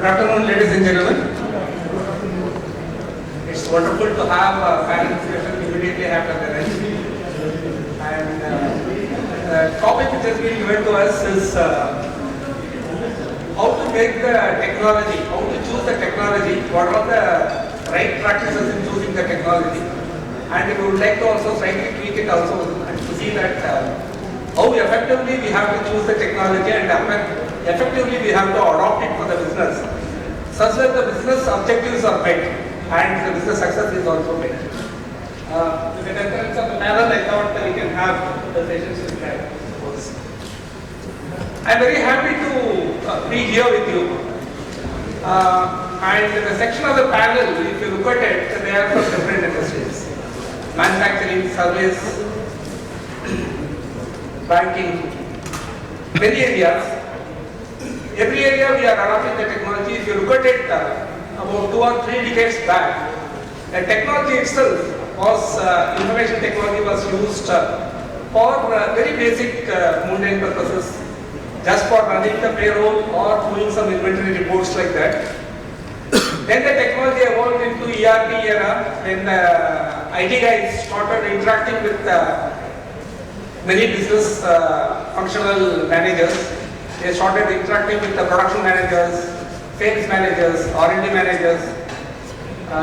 Good afternoon, ladies and gentlemen. It's wonderful to have a panel discussion immediately after the lunch. And the topic which has been given to us is how to make the technology, how to choose the technology, what are the right practices in choosing the technology. And we would like to also slightly tweak it also and to see that how effectively we have to choose the technology and effectively we have to adopt it for the business such that the business objectives are met and the business success is also met. With the concurrence of the panel, I thought that we can have the sessions with that. I am very happy to be here with you. And the section of the panel, if you look at it, they are from different industries. Manufacturing, service, banking, many areas. Every area we are adopting the technology. If you look at it, about 2 or 3 decades back, the technology itself was, information technology was used for very basic mundane purposes, just for running the payroll or doing some inventory reports like that. Then the technology evolved into ERP era when the IT guys started interacting with many business functional managers. They started interacting with the production managers, sales managers, R&D managers,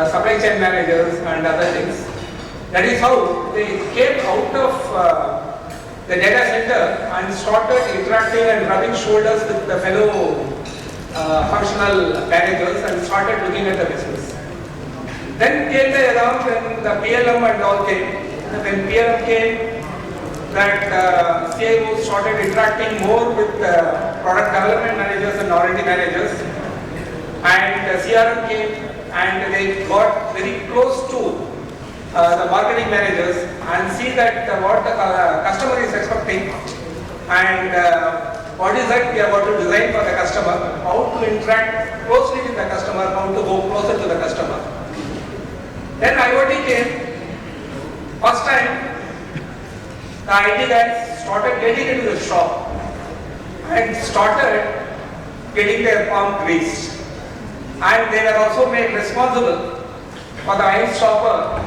supply chain managers and other things. That is how they came out of the data center and started interacting and rubbing shoulders with the fellow functional managers and started looking at the business. Then came the era when the PLM and all came. When PLM came, that CIOs started interacting more with product development managers and R&D managers, and CRM came and they got very close to the marketing managers and see that what the customer is expecting and what is that we are going to design for the customer, how to interact closely with the customer, how to go closer to the customer. Then IoT came. First time the IT guys started getting into the shop and started getting their palm greased. And they were also made responsible for the ice shopper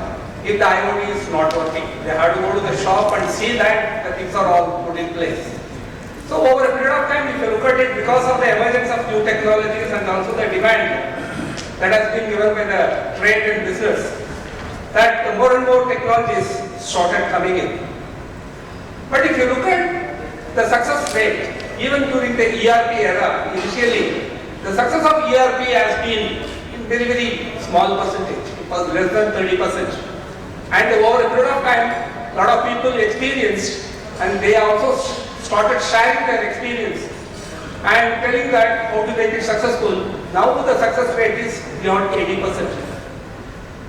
if the IoT is not working. They had to go to the shop and see that the things are all put in place. So over a period of time, if you look at it, because of the emergence of new technologies and also the demand that has been given by the trade and business, that more and more technologies started coming in. But if you look at the success rate, even during the ERP era, initially, the success of ERP has been in very, very small percentage. It was less than 30%. And over a period of time, a lot of people experienced and they also started sharing their experience and telling that how to make it successful. Now the success rate is beyond 80%.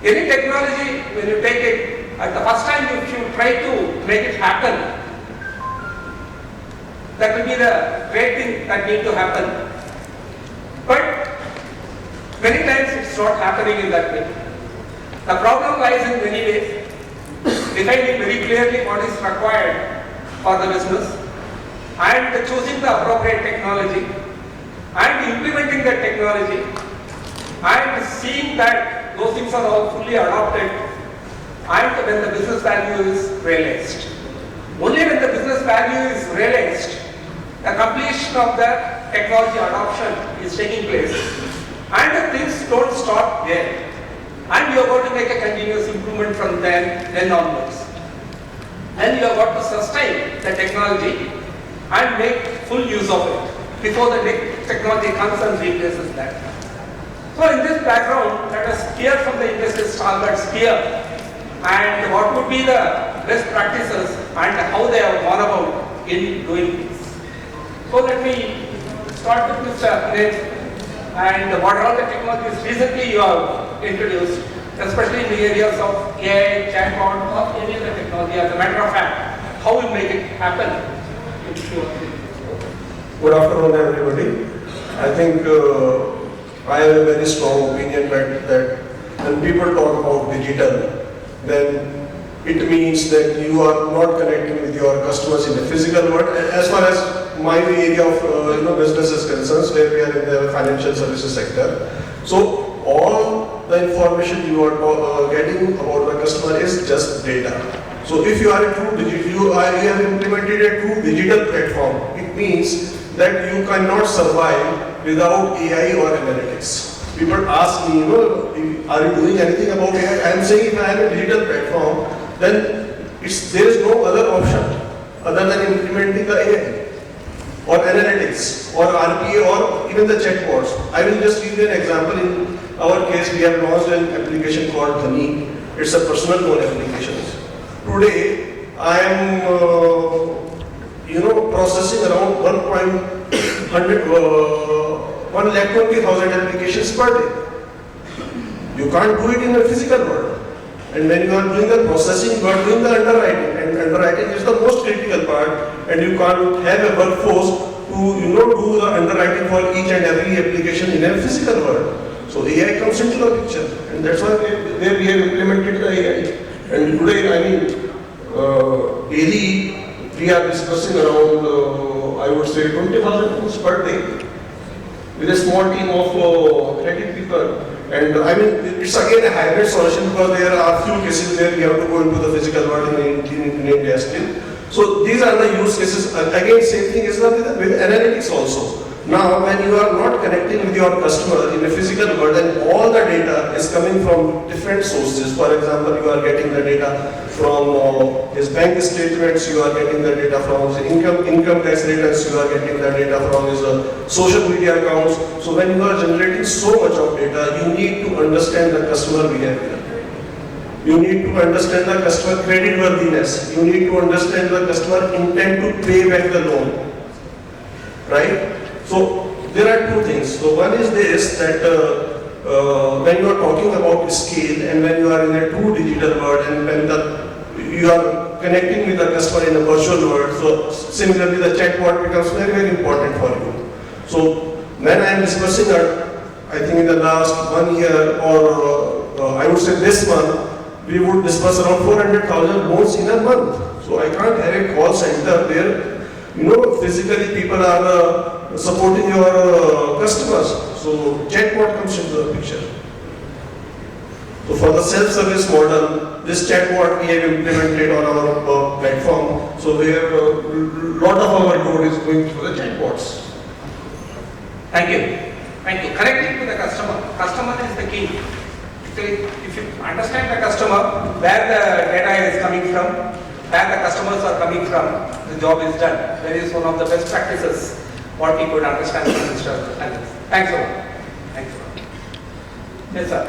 Any technology, when you take it, at the first time if you try to make it happen, that will be the great thing that needs to happen. But many times it's not happening in that way. The problem lies in many ways, defining very clearly what is required for the business and choosing the appropriate technology and implementing that technology and seeing that those things are all fully adopted and when the business value is realized. Only when the business value is realized, the completion of the technology adoption is taking place and the things don't stop there and you are going to make a continuous improvement from then onwards. And you have got to sustain the technology and make full use of it before the technology comes and replaces that. So in this background, let us hear from the industry standards here and what would be the best practices and how they have gone about in doing this. So let me start with Mr. Ahmed and what are all the technologies recently you have introduced, especially in the areas of AI, chatbot or any other technology. As a matter of fact, how we make it happen. Good afternoon everybody. I think I have a very strong opinion that when people talk about digital, then it means that you are not connecting with your customers in the physical world. As far as my area of business is concerned, where we are in the financial services sector. So all the information you are getting about the customer is just data. So if you are a true digital, you have implemented a true digital platform. It means that you cannot survive without AI or analytics. People ask me, are you doing anything about AI? I am saying if I have a digital platform, then there is no other option other than implementing the AI or analytics or RPA or even the chatbots. I will just give you an example. In our case, we have launched an application called Dhani. It's a personal loan application. Today, I am processing around 1,20,000 applications per day. You can't do it in a physical world. And when you are doing the processing, you are doing the underwriting. And underwriting is the most critical part. And you can't have a workforce to do the underwriting for each and every application in a physical world. So AI comes into the picture. And that's why we have implemented the AI. And today, daily we are discussing around, I would say, 20,000 calls per day with a small team of credit people. And it's again a hybrid solution because there are few cases where we have to go into the physical world in India still. So these are the use cases. Again, same thing is with analytics also. Now, when you are not connecting with your customer in a physical world, then all the data is coming from different sources. For example, you are getting the data from his bank statements, you are getting the data from his income tax returns, you are getting the data from his social media accounts. So when you are generating so much of data, you need to understand the customer behavior. You need to understand the customer credit worthiness. You need to understand the customer intent to pay back the loan. Right? So there are two things. So one is this, that when you are talking about scale and when you are in a true digital world and when you are connecting with the customer in a virtual world, so similarly the chatbot becomes very, very important for you. So when I am discussing, I think in the last 1 year or I would say this month, we would discuss around 400,000 loans in a month. So I can't have a call center where physically people are supporting your customers. So chatbot comes into the picture. So for the self-service model, this chatbot we have implemented on our platform. So we have a lot of our code is going through the chatbots. Thank you. Thank you. Connecting to the customer. Customer is the key. If you understand the customer, where the data is coming from, where the customers are coming from, the job is done. That is one of the best practices what we could understand from Mr. Allianz. Thanks a lot. Thanks a lot. Yes, sir.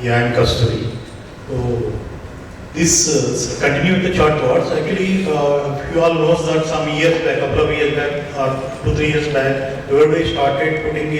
Yeah, I'm Kasturi. So this continue the chatbots. Actually, you all know that some years back, couple of years back, or 2-3 years back, everybody started putting in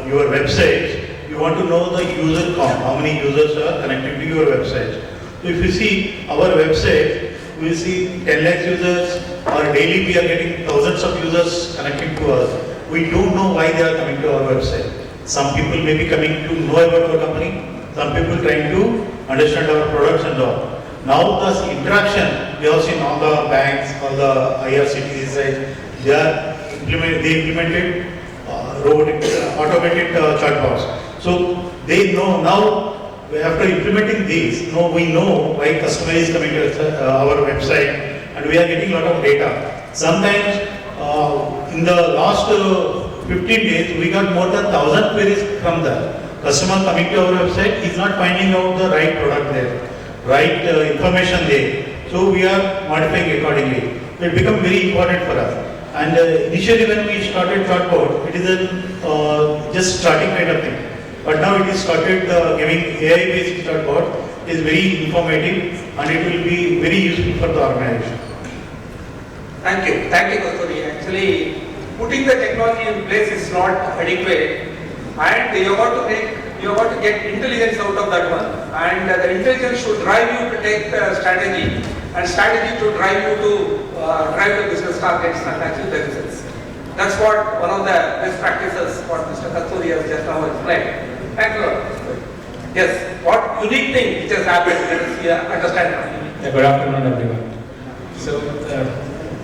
your website. You want to know the user count, how many users are connected to your website. So if you see our website, we see 10 lakh users, or daily we are getting thousands of users connecting to us. We don't know why they are coming to our website. Some people may be coming to know about our company, some people trying to understand our products and all. Now the interaction, we have seen all the banks, all the Iyer cities, they implemented robotic, automated chatbots. So they know now, after implementing these, we know why customer is coming to our website, and we are getting a lot of data. Sometimes in the last 15 days, we got more than 1,000 queries from the customer coming to our website. He is not finding out the right product there, right information there. So we are modifying accordingly. It become very important for us. And initially when we started chatbot, it is a just starting kind of thing. But now it is started giving AI-based chatbot. It is very informative and it will be very useful for the organization. Thank you, Kasturi. Actually, putting the technology in place is not adequate, and you have got to get intelligence out of that one. And the intelligence should drive you to take the strategy, and strategy to drive you to drive the business targets and achieve the results. That's what one of the best practices what Mr. Kasturi has just now explained. Thank you. Yes, what unique thing which has happened? Let us understand now. Good afternoon, everyone. So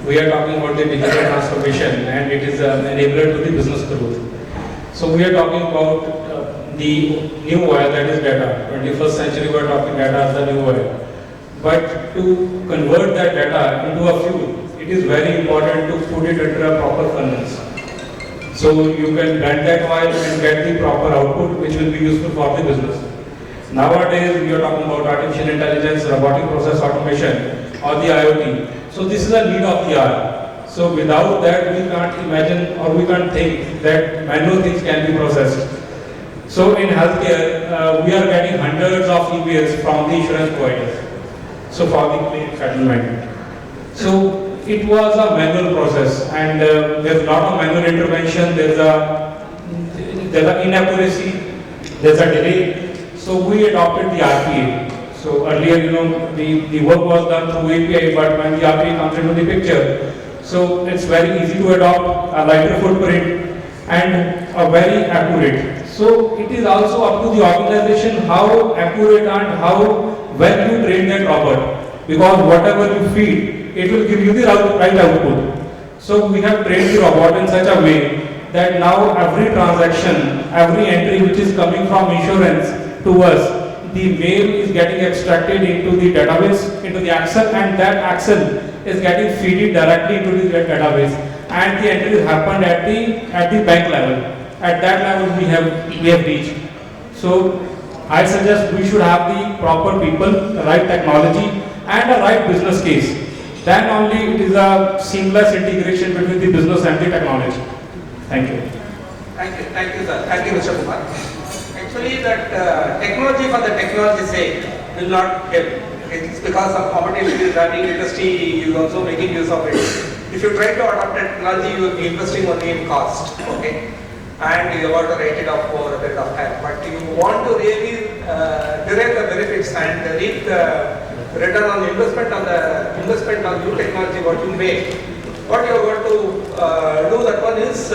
we are talking about the digital transformation, and it is an enabler to the business growth. So we are talking about the new oil, that is data. 21st century we are talking data as the new oil. But to convert that data into a fuel, it is very important to put it under a proper funnels. So you can blend that oil and get the proper output which will be useful for the business. Nowadays we are talking about artificial intelligence, robotic process automation or the IoT. So this is a need of the hour. So without that we can't imagine or we can't think that manual things can be processed. So in healthcare we are getting hundreds of emails from the insurance providers. So for the claim settlement. So it was a manual process, and there's a lot of manual intervention, there's an inaccuracy, there's a delay. So we adopted the RPA. So earlier, the work was done through API, but when the RPA comes into the picture, so it's very easy to adopt, a lighter footprint, and a very accurate. So it is also up to the organization how accurate and how well you train that robot, because whatever you feed, it will give you the right output. So we have trained the robot in such a way that now every transaction, every entry which is coming from insurance to us, the mail is getting extracted into the database, into the Excel, and that Excel is getting fed directly into the database, and the entries happened at the bank level. At that level we have reached. So I suggest we should have the proper people, the right technology, and a right business case. Then only it is a seamless integration between the business and the technology. Thank you. Thank you, sir. Thank you, Mr. Kumar. Actually, that technology for the technology's sake will not help. It's because of competition is running, industry is also making use of it. If you try to adopt technology, you will be investing only in cost, okay? And you want to write it off over a period of time. But you want to really derive the benefits and reap the return on investment on new technology what you make. What you are going to do, that one is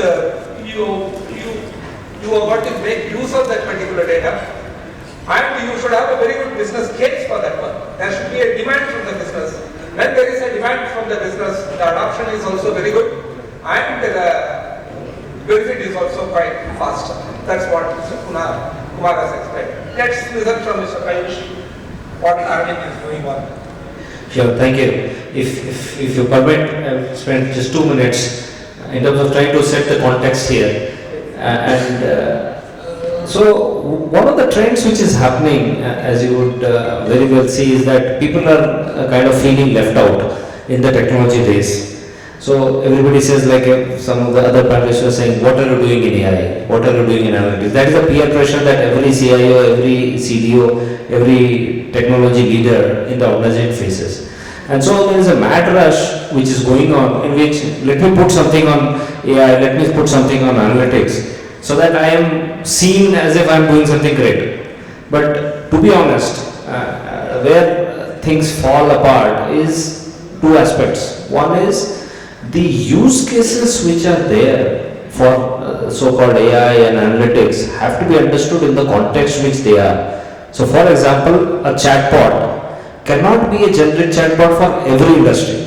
you are going to make use of that particular data, and you should have a very good business case for that one. There should be a demand from the business. When there is a demand from the business, the adoption is also very good, and the benefit is also quite fast. That's what Mr. Kumar has explained. Let's listen from Mr. Piyush what Arvind is going on. Sure, thank you. If you permit, I'll spend just 2 minutes in terms of trying to set the context here. So one of the trends which is happening, as you would very well see, is that people are kind of feeling left out in the technology race. So everybody says, like some of the other panelists were saying, what are you doing in AI? What are you doing in analytics? That is the peer pressure that every CIO, every CDO, every technology leader in the organization faces. And so there is a mad rush which is going on, in which let me put something on AI, let me put something on analytics, so that I am seen as if I am doing something great. But to be honest, where things fall apart is 2 aspects. One is the use cases which are there for so-called AI and analytics have to be understood in the context which they are. So for example, a chatbot cannot be a generic chatbot for every industry.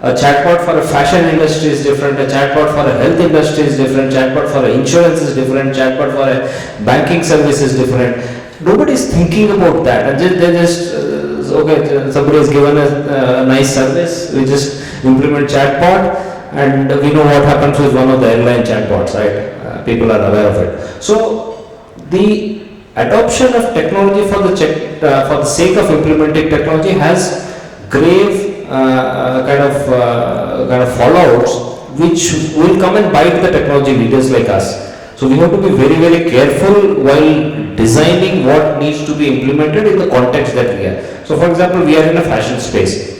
A chatbot for a fashion industry is different, a chatbot for a health industry is different, chatbot for insurance is different, chatbot for a banking service is different. Nobody is thinking about that, and they just okay, somebody has given a nice service, we just implement chatbot, and we know what happens with one of the airline chatbots, right? People are aware of it. So the adoption of technology for the sake of implementing technology has grave kind of fallouts which will come and bite the technology leaders like us. So we have to be very, very careful while designing what needs to be implemented in the context that we are. So for example, we are in a fashion space.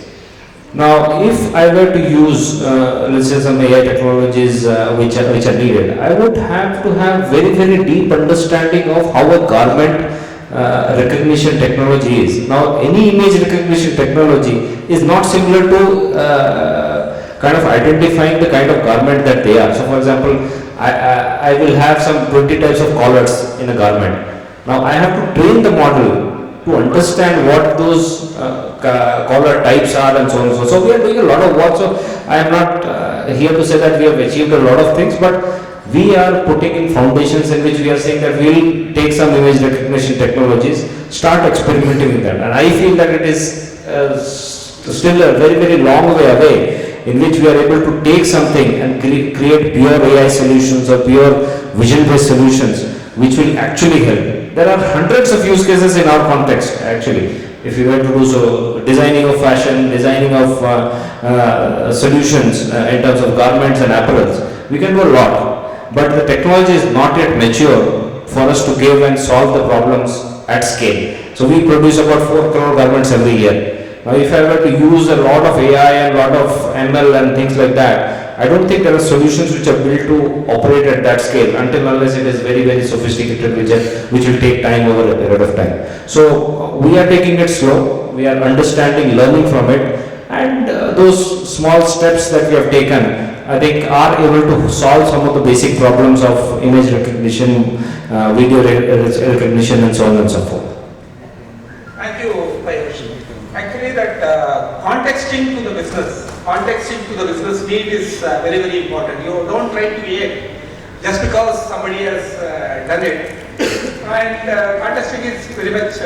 Now, if I were to use, let's say, some AI technologies which are needed, I would have to have very, very deep understanding of how a garment recognition technology is. Now, any image recognition technology is not similar to kind of identifying the kind of garment that they are. So, for example, I will have some 20 types of collars in a garment. Now, I have to train the model to to understand what those caller types are and so on and so on. So we are doing a lot of work. So I am not here to say that we have achieved a lot of things, but we are putting in foundations in which we are saying that we will take some image recognition technologies, start experimenting with that. And I feel that it is still a very, very long way away in which we are able to take something and create pure AI solutions or pure vision-based solutions which will actually help. There are hundreds of use cases in our context actually. If you were to do so, designing of fashion, designing of solutions in terms of garments and apparels, we can do a lot. But the technology is not yet mature for us to give and solve the problems at scale. So we produce about 4 crore garments every year. Now if I were to use a lot of AI and a lot of ML and things like that, I don't think there are solutions which are built to operate at that scale until unless it is very, very sophisticated, which will take time over a period of time. So we are taking it slow, we are understanding, learning from it, and those small steps that we have taken, I think are able to solve some of the basic problems of image recognition, video recognition and so on and so forth. Thank you, Piyush. Actually that contexting to the business need is very, very important. You don't try to create just because somebody has done it. And contexting is very much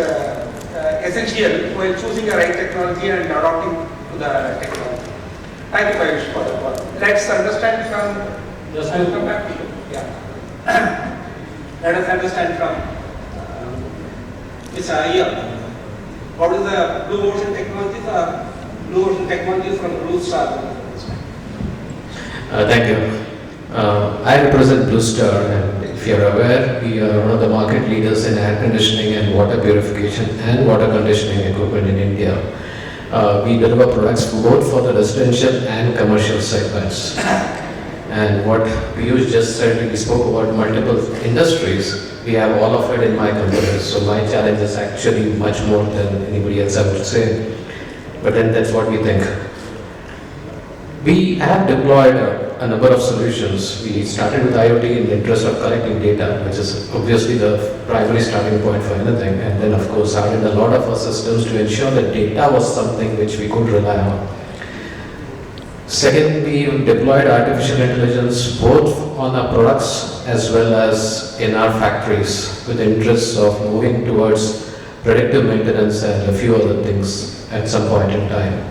essential while choosing the right technology and adopting to the technology. Thank you, Piyush, for the call. Let's understand from. Yes, I will come back to you. Yeah. Let us understand from Mr. Iyer. What is the blue ocean technologies? Blue ocean technologies from BlueStar. Thank you. I represent BlueStar, and if you are aware, we are one of the market leaders in air conditioning and water purification and water conditioning equipment in India. We deliver products both for the residential and commercial segments. And what Piyush just said, we spoke about multiple industries. We have all of it in my company. So my challenge is actually much more than anybody else, I would say. But then that's what we think. We have deployed a number of solutions. We started with IoT in the interest of collecting data, which is obviously the primary starting point for anything. And then of course added a lot of our systems to ensure that data was something which we could rely on. Second, we deployed artificial intelligence both on our products as well as in our factories with interests of moving towards predictive maintenance and a few other things at some point in time.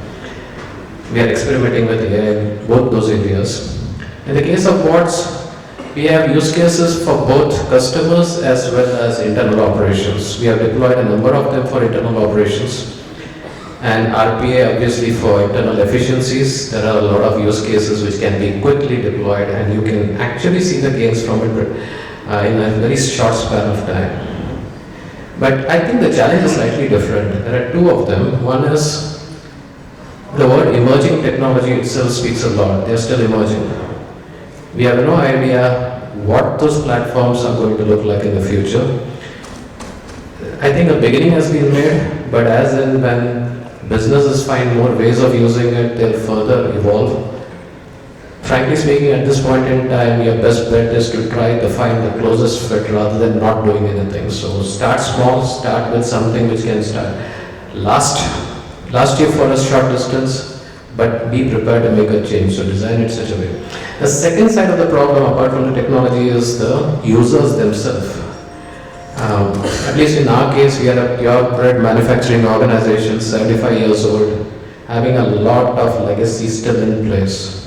We are experimenting with AI in both those areas. In the case of bots, we have use cases for both customers as well as internal operations. We have deployed a number of them for internal operations. And RPA obviously for internal efficiencies. There are a lot of use cases which can be quickly deployed and you can actually see the gains from it in a very short span of time. But I think the challenge is slightly different. There are two of them. One is the word emerging technology itself speaks a lot. They are still emerging. We have no idea what those platforms are going to look like in the future. I think a beginning has been made, but as and when businesses find more ways of using it, they'll further evolve. Frankly speaking, at this point in time, your best bet is to try to find the closest fit rather than not doing anything. So start small, start with something which can start. Last year for a short distance, but be prepared to make a change. So design it such a way. The second side of the problem, apart from the technology, is the users themselves. At least in our case, we are a purebred manufacturing organization, 75 years old, having a lot of legacy still in place.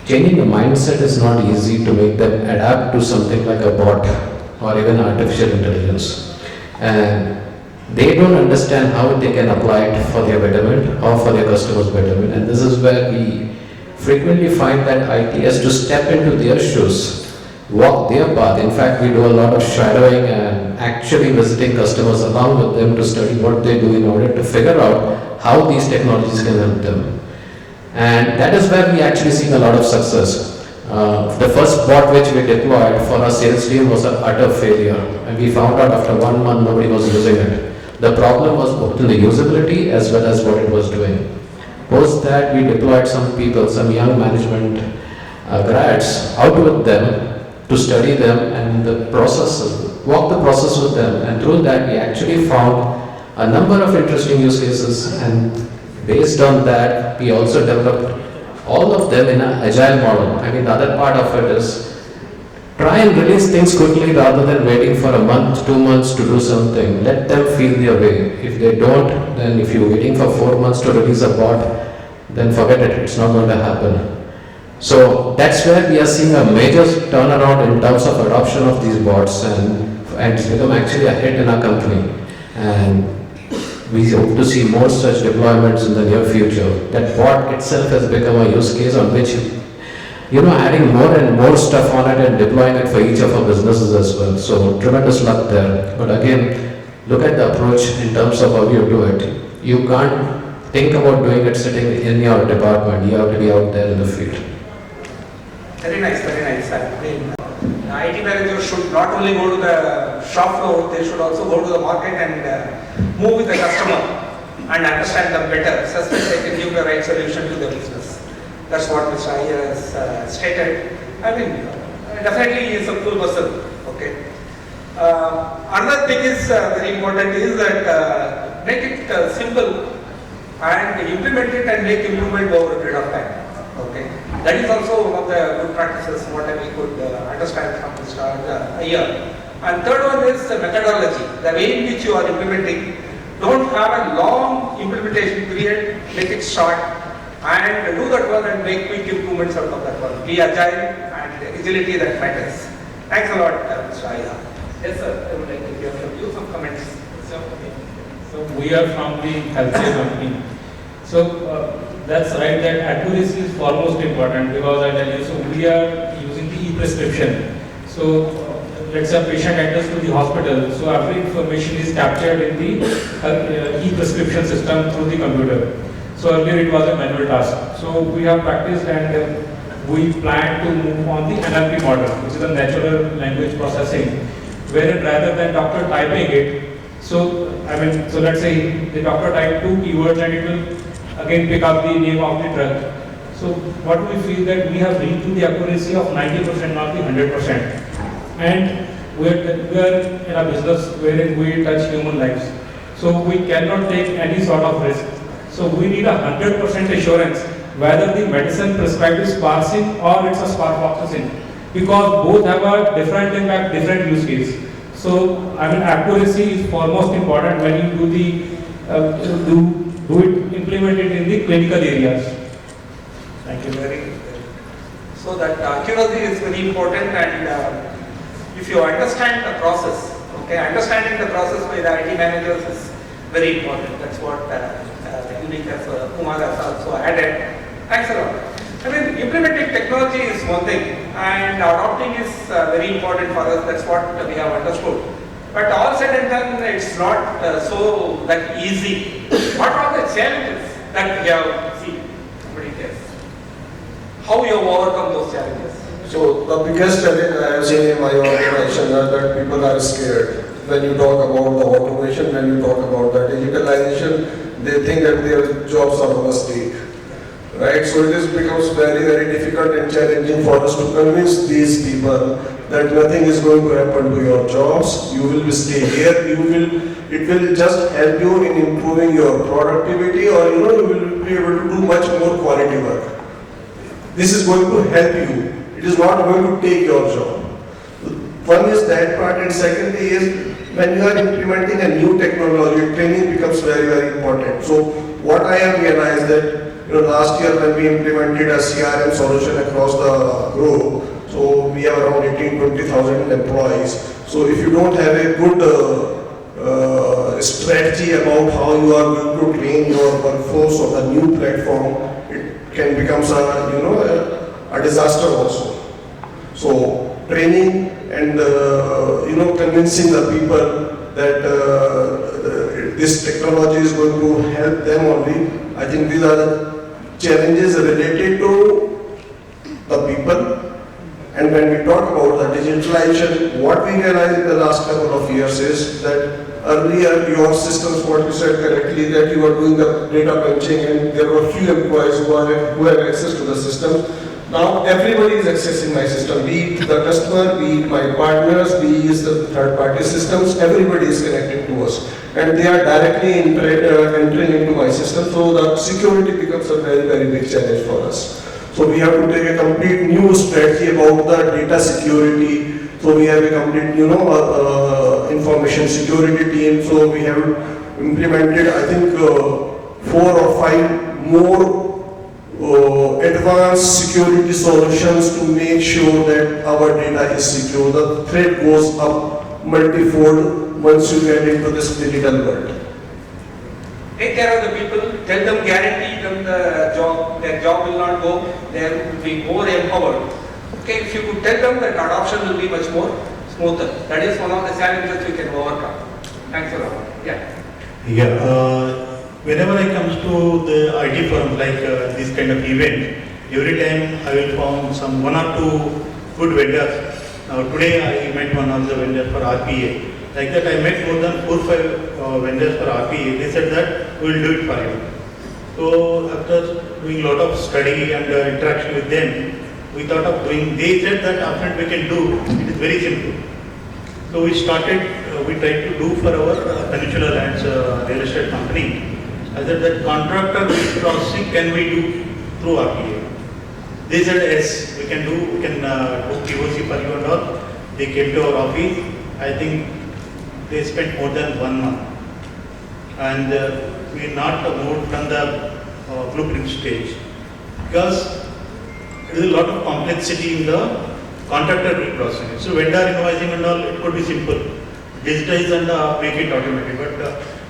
Changing the mindset is not easy to make them adapt to something like a bot or even artificial intelligence. And they don't understand how they can apply it for their betterment or for their customers' betterment. And this is where we frequently find that IT has to step into their shoes, walk their path. In fact, we do a lot of shadowing and actually visiting customers along with them to study what they do in order to figure out how these technologies can help them. And that is where we actually see a lot of success. The first bot which we deployed for our sales team was an utter failure. And we found out after 1 month nobody was using it. The problem was both in the usability as well as what it was doing. Post that, we deployed some people, some young management grads out with them to study them and the processes, walk the process with them, and through that we actually found a number of interesting use cases, and based on that, we also developed all of them in an agile model. I mean, the other part of it is try and release things quickly rather than waiting for a month, 2 months to do something. Let them feel their way. If they don't, then if you're waiting for 4 months to release a bot, then forget it, it's not going to happen. So that's where we are seeing a major turnaround in terms of adoption of these bots, and it's become actually a hit in our company. And we hope to see more such deployments in the near future. That bot itself has become a use case on which, adding more and more stuff on it and deploying it for each of our businesses as well. So tremendous luck there. But again, look at the approach in terms of how you do it. You can't think about doing it sitting in your department. You have to be out there in the field. Very nice, very nice. I mean, IT managers should not only go to the shop floor, they should also go to the market and move with the customer and understand them better, such that they can give the right solution to the business. That's what Mr. Iyer has stated. I mean, definitely he is a cool person. Okay. Another thing is very important is that make it simple and implement it and make improvement over a period of time. Okay. That is also one of the good practices what we could understand from Mr. Iyer. And third one is the methodology, the way in which you are implementing. Don't have a long implementation period, make it short and do that one and make quick improvements out of that one. Be agile and agility that matters. Thanks a lot, Mr. Iyer. Yes, sir. I would like to hear from you some comments. So we are from the healthcare company. So that's right, that accuracy is foremost important, because I tell you, so we are using the e-prescription. So let's say a patient enters to the hospital, so every information is captured in the e-prescription system through the computer. So earlier it was a manual task. So we have practiced and we plan to move on the NLP model, which is a natural language processing, wherein rather than doctor typing it, so let's say the doctor typed 2 keywords and it will again pick up the name of the drug. So what we feel that we have reached to the accuracy of 90%, not the 100%. And we are in a business wherein we touch human lives. So we cannot take any sort of risk. So we need 100% assurance whether the medicine prescribed is sparsing or it's a sparfloxacin, because both have a different impact, different use case. So accuracy is foremost important when you do the implement it in the clinical areas. Thank you very much. So that accuracy is very important, and if you understand the process, understanding the process by the IT managers is very important. That's what unique as Kumar has also added. Thanks a lot. Implementing technology is one thing, and adopting is very important for us. That's what we have understood. But all said and done, it's not so that easy. What are the challenges that we have seen? Somebody tells. How you have overcome those challenges? So the biggest challenge I have seen in my organization is that people are scared. When you talk about the automation, when you talk about the digitalization, they think that their jobs are on stake. Right? So it becomes very, very difficult and challenging for us to convince these people that nothing is going to happen to your jobs. You will stay here. It will just help you in improving your productivity, or you will be able to do much more quality work. This is going to help you. It is not going to take your job. One is that part, and secondly is when you are implementing a new technology, training becomes very, very important. So what I have realized that last year when we implemented a CRM solution across the globe, so we have around 18-20,000 employees. So if you don't have a good strategy about how you are going to train your workforce on the new platform, it can become a disaster also. So training and convincing the people that this technology is going to help them only. I think these are the challenges related to the people. And when we talk about the digitalization, what we realized in the last couple of years is that earlier your systems, what you said correctly, that you were doing the data punching and there were few employees who have access to the system. Now everybody is accessing my system, be it the customer, be it my partners, be it the third-party systems, everybody is connected to us. And they are directly entering into my system, so the security becomes a very, very big challenge for us. So we have to take a complete new strategy about the data security. So we have a complete, information security team. So we have implemented, I think, 4 or 5 more advanced security solutions to make sure that our data is secure. The threat goes up multifold once you get into this digital world. Take care of the people, tell them, guarantee them the job, their job will not go, they will be more empowered. Okay, if you could tell them that adoption will be much more smoother. That is one of the challenges we can overcome. Thanks a lot. Yeah. Whenever I comes to the IT firms like this kind of event, every time I will found some 1 or 2 good vendors. Now today I met one of the vendors for RPA. Like that I met more than 4 or 5 vendors for RPA. They said that we will do it for you. So after doing a lot of study and interaction with them, we thought of doing, they said that upfront we can do, it is very simple. So we started, we tried to do for our Peninsula Lands real estate company. I said that contractor processing can we do through RPA? They said yes, we can do POC for you and all. They came to our office. I think they spent more than 1 month. And we not moved from the blueprint stage. Because there is a lot of complexity in the contractor processing. So vendor invoicing and all, it could be simple. Digitize and make it automatic. But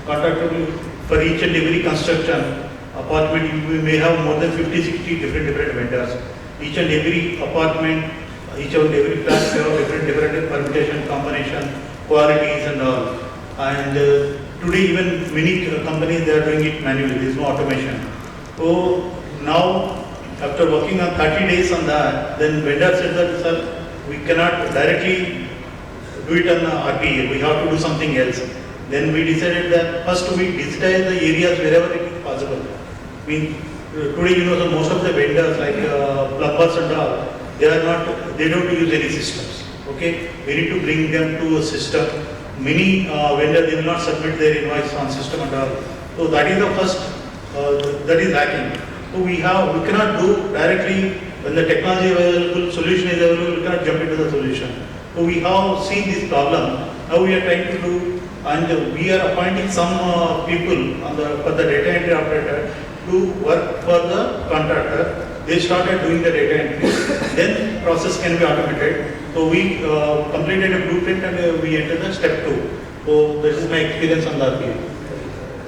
contractor will, for each and every construction apartment, we may have more than 50-60 different vendors. Each and every apartment, each and every flat may have different permutation, combination, qualities and all. And today even many companies, they are doing it manually, there is no automation. So now, after working on 30 days on that, then vendor said that, sir, we cannot directly do it on RPA, we have to do something else. Then we decided that first we digitize the areas wherever it is possible. I mean, today so most of the vendors like plumbers and all, they don't use any systems. Okay, we need to bring them to a system. Many vendors, they will not submit their invoice on system and all. So that is the first, that is lacking. So we cannot do directly when the technology available, solution is available, we cannot jump into the solution. So we have seen this problem. Now we are trying to do, and we are appointing some people for the data entry operator to work for the contractor. They started doing the data entry, then process can be automated. So we completed a blueprint and we entered the step 2. So this is my experience on the RPA.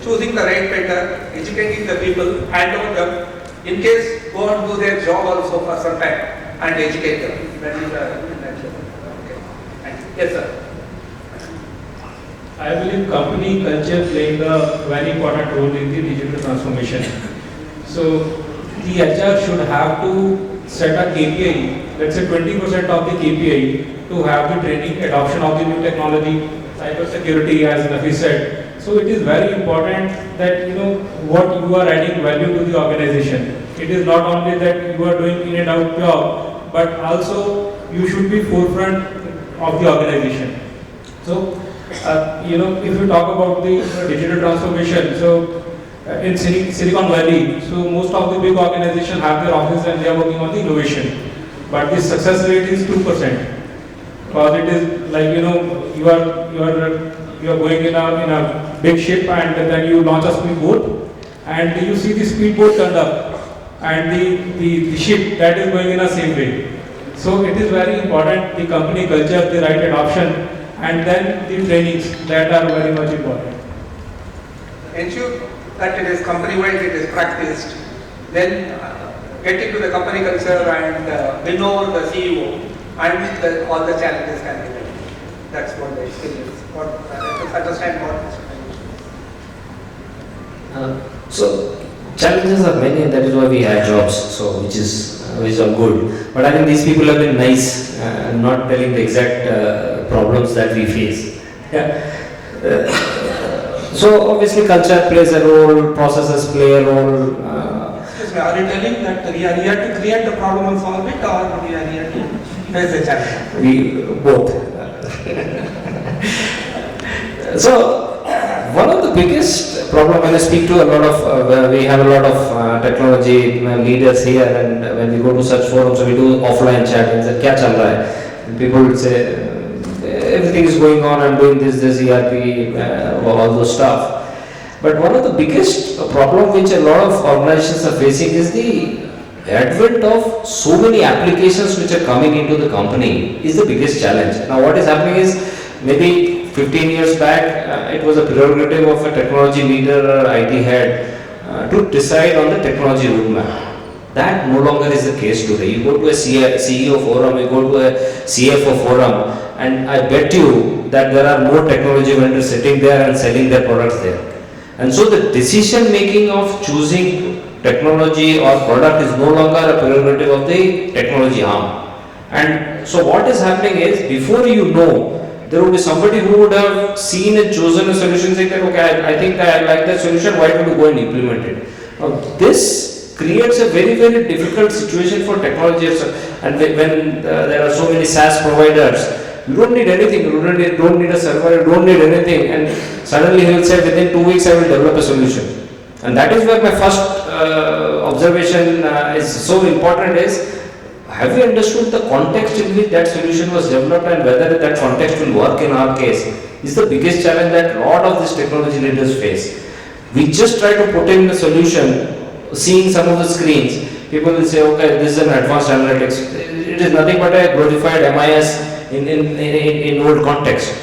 Choosing the right vendor, educating the people, hand over them, in case go and do their job also for some time and educate them. That is the intention. Okay. Thank you. Yes, sir. I believe company culture playing a very important role in the digital transformation. So the HR should have to set a KPI, let's say 20% of the KPI to have the training, adoption of the new technology, cyber security as Nafees said. So it is very important that what you are adding value to the organization. It is not only that you are doing in and out job, but also you should be forefront of the organization. So if you talk about the digital transformation, so in Silicon Valley, so most of the big organizations have their office and they are working on the innovation. But the success rate is 2%. Because it is like you are going in a big ship and then you launch a speedboat and you see the speedboat turned up and the ship that is going in the same way. So it is very important the company culture, the right adoption, and then the trainings that are very much important. Ensure that it is company-wide, it is practiced. Then get into the company culture and win over the CEO and all the challenges can be met. That's what the experience. Understand what. So challenges are many, and that is why we have jobs. So which is good. But I think these people have been nice, not telling the exact problems that we face. Yeah. So obviously culture plays a role, processes play a role. excuse me, are you telling that we are here to create the problem and solve it, or we are here to face the challenge? We both. So one of the biggest problem when I speak to a lot of, we have a lot of technology leaders here, and when we go to such forums, we do offline chat and say, "Kya chal raha hai?" And people would say, "Everything is going on. I'm doing this ERP, all those stuff." But one of the biggest problem which a lot of organizations are facing is the advent of so many applications which are coming into the company is the biggest challenge. Now what is happening is, maybe 15 years back, it was a prerogative of a technology leader or IT head to decide on the technology roadmap. That no longer is the case today. You go to a CEO forum, you go to a CFO forum, and I bet you that there are more technology vendors sitting there and selling their products there. And so the decision making of choosing technology or product is no longer a prerogative of the technology arm. And so what is happening is, before you know, there will be somebody who would have seen and chosen a solution, saying that, okay, I think I like that solution, why don't you go and implement it? Now this creates a very, very difficult situation for technologists. And when there are so many SaaS providers, you don't need anything, you don't need a server, you don't need anything, and suddenly he will say, within 2 weeks I will develop a solution. And that is where my first observation is so important is, have we understood the context in which that solution was developed, and whether that context will work in our case is the biggest challenge that a lot of these technology leaders face. We just try to put in the solution, seeing some of the screens, people will say, okay, this is an advanced analytics. It is nothing but a glorified MIS in old context.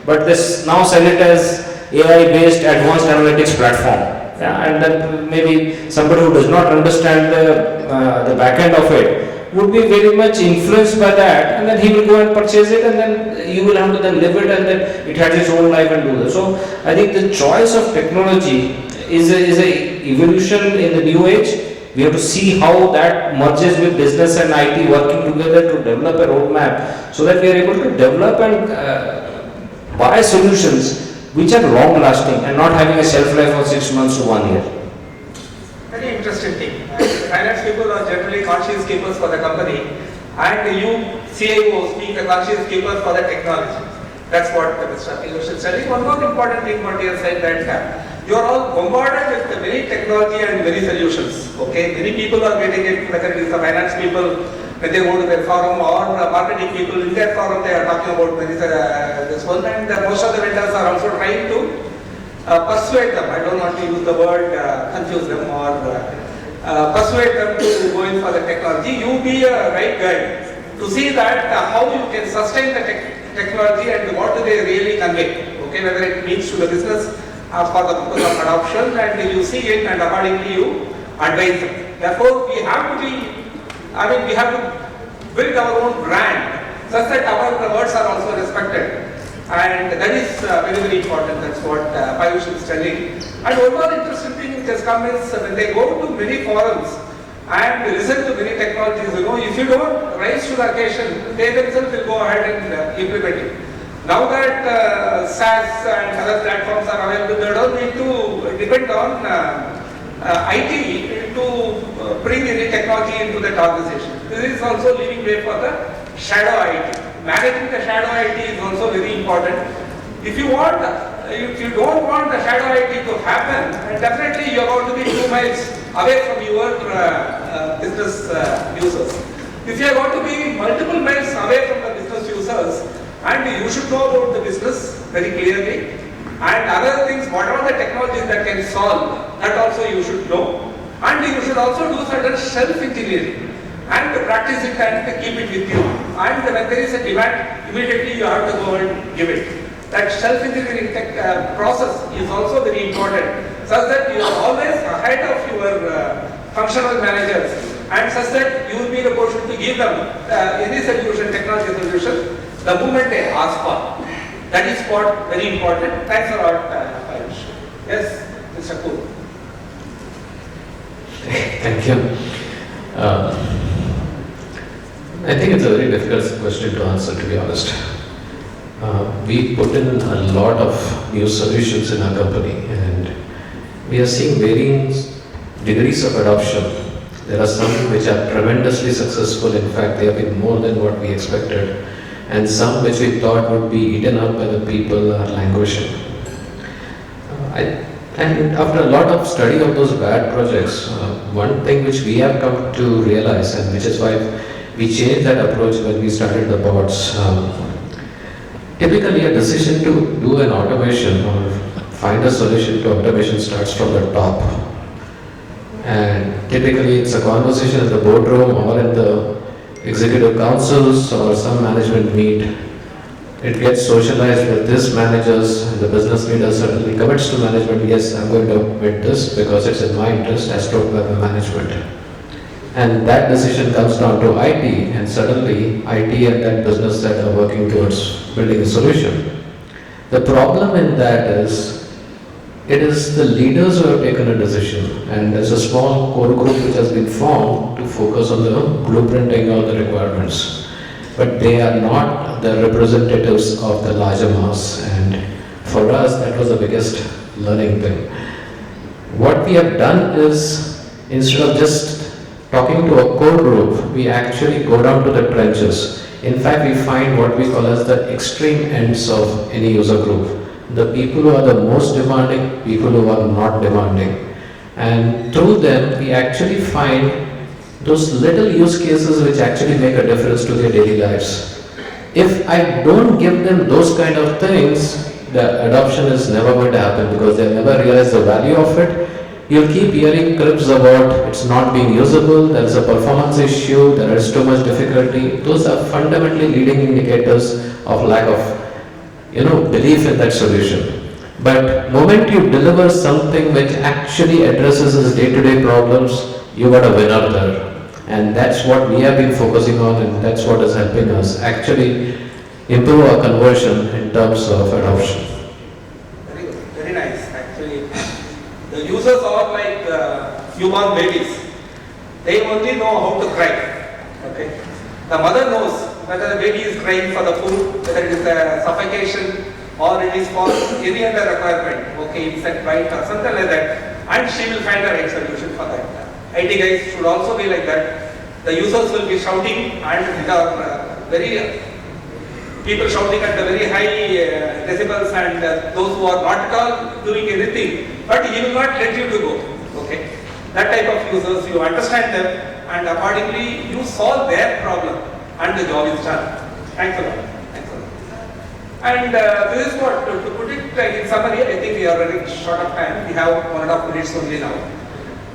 But this now sell it as AI-based advanced analytics platform. Yeah, and then maybe somebody who does not understand the back end of it would be very much influenced by that, and then he will go and purchase it, and then you will have to then live it, and then it has its own life and do that. So I think the choice of technology is a evolution in the new age. We have to see how that merges with business and IT working together to develop a roadmap, so that we are able to develop and buy solutions which are long lasting and not having a shelf life of 6 months to 1 year. Very interesting thing. Finance people are generally conscious keepers for the company, and you CIOs being the conscious keepers for the technology. That's what Mr. Piyush is telling. One more important thing what he has said, that you are all bombarded with many technology and many solutions. Okay, many people are getting it, whether it is the finance people, when they go to their forum, or marketing people in their forum, they are talking about this one, and most of the vendors are also trying to persuade them. I don't want to use the word confuse them, or persuade them to go in for the technology. You be a right guide to see that how you can sustain the technology and what do they really convey. Okay, whether it means to the business for the purpose of adoption, and you see it and accordingly you advise them. Therefore, we have to we have to build our own brand such that our words are also respected, and that is very, very important. That's what Piyush is telling. And one more interesting thing which has come is, when they go to many forums and listen to many technologies, if you don't rise to the occasion, they themselves will go ahead and implement it. Now that SaaS and other platforms are available, they don't need to depend on IT to bring any technology into that organization. This is also leaving way for the shadow IT. Managing the shadow IT is also very important. If you don't want the shadow IT to happen, definitely you are going to be 2 miles away from your business users. If you are going to be multiple miles away from the business users, and you should know about the business very clearly, and other things, what are the technologies that can solve, that also you should know. And you should also do certain self-engineering and practice it and keep it with you. And when there is a demand, immediately you have to go and give it. That self-engineering process is also very important, such that you are always ahead of your functional managers, and such that you will be in a position to give them any solution, technology solution, the moment they ask for. That is what very important. Thanks a lot, Piyush. Yes, Mr. Kumar. Thank you. I think it's a very difficult question to answer, to be honest. We put in a lot of new solutions in our company, and we are seeing varying degrees of adoption There are some which are tremendously successful. In fact, they have been more than what we expected. And some which we thought would be eaten up by the people are languishing. And after a lot of study of those bad projects, one thing which we have come to realize, and which is why we changed that approach when we started the bots. Typically, a decision to do an automation or find a solution to automation starts from the top. And typically, it's a conversation in the boardroom or in the executive councils or some management meet. It gets socialized with this managers, and the business leader certainly commits to management, yes, I'm going to admit this because it's in my interest as told by the management. And that decision comes down to IT, and suddenly IT and that business set are working towards building a solution. The problem in that is, it is the leaders who have taken a decision, and there's a small core group which has been formed to focus on the blueprinting of the requirements. But they are not the representatives of the larger mass, and for us that was the biggest learning thing. What we have done is, instead of just talking to a core group, we actually go down to the trenches. In fact, we find what we call as the extreme ends of any user group. The people who are the most demanding, people who are not demanding. And through them, we actually find those little use cases which actually make a difference to their daily lives. If I don't give them those kind of things, the adoption is never going to happen because they'll never realize the value of it. You'll keep hearing clips about it's not being usable, there is a performance issue, there is too much difficulty. Those are fundamentally leading indicators of lack of belief in that solution. But moment you deliver something which actually addresses his day-to-day problems, you got a winner there. And that's what we have been focusing on, and that's what is helping us actually improve our conversion in terms of adoption. Very good, very nice. Actually, the users are like newborn babies. They only know how to cry. Okay, the mother knows whether the baby is crying for the food, whether it is a suffocation or it is for any other requirement. Okay, it's a bite or something like that, and she will find the right solution for that. IT guys should also be like that. The users will be shouting, and there are people shouting at the very high decibels, and those who are not at all doing anything, but he will not let you to go. Okay, that type of users, you understand them, and accordingly you solve their problem, and the job is done. Thanks a lot. Thanks a lot. And this is what to put it in summary. I think we are running short of time. We have 1.5 minutes only now.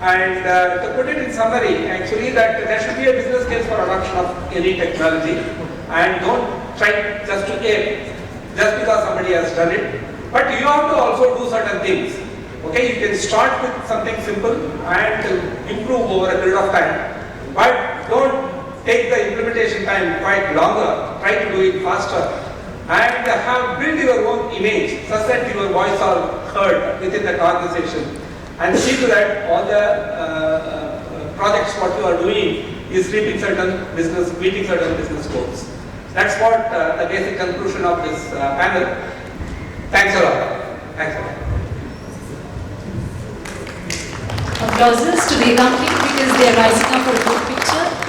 And to put it in summary, actually, that there should be a business case for adoption of any technology, and don't try just to aim just because somebody has done it. But you have to also do certain things. Okay, you can start with something simple and improve over a period of time, but don't take the implementation time quite longer. Try to do it faster, and have build your own image such that your voice are heard within that organization. And see to that all the projects what you are doing is meeting certain business goals. That's what the basic conclusion of this panel. Thanks a lot. Thanks a lot. Applauses to the company because they are rising up for a good picture.